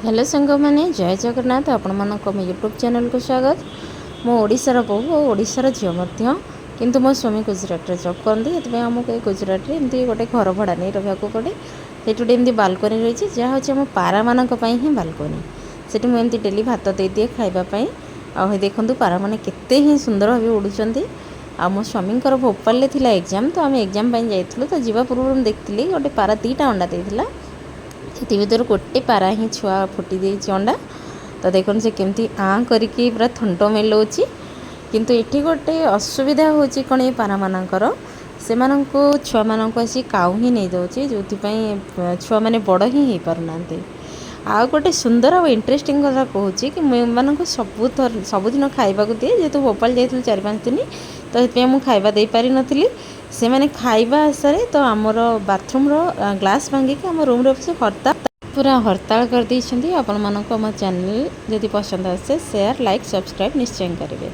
Hello सांग मैंने जय जगन्नाथ आपण मानक मो यूट्यूब चैनल को स्वागत। मो ओडिशार बहु और ओडिशार झील मध्य किंतु मो स्वामी गुजरात जॉब करती ये आमको गुजरात एमती गोटे घर भड़ा नहीं रहा पड़े। से एमती बालकनी रही जहाँ हूँ आम पारा मान ही बालकनी से मुझे डेली भात दे दिए खावाई। आ देखूँ पारा मैंने केते ही सुंदर भाव उड़ुंट। आ मो स्वामी भोपाल थी एग्जाम तो आम एग्जाम जाइलु तो जीवा पूर्व देखी गोटे पारा 2टा अंडा देता से भर गोटे पारा ही छुआ फुटी दे अंडा। तो देखो से केमती आँ करके पूरा थंट मेलाऊँच किंतु ये गोटे असुविधा होची कौन ये पारा मानकर से छुआ मानक आसी काऊ ही नहीं दौचे जो छुआ मैंने बड़ ही हो पारना। आ गोटे सुंदर और इंटरेस्टिंग कथा कहूँ कि मुझे सबुदिन खाइबा दिए जेहेतु भोपाल जाइए 4-5 दिन तो ये मुझे खाइबा दे पारि नथिली। से मैंने खाइबा आशारे तो आमर बाथरूम ग्लास भांगिक आम रूम हरताल पूरा हरताल कर दी। आपण मानक आम चैनल जदि पसंद आसे शेयर लाइक सब्सक्राइब निश्चय करेंगे।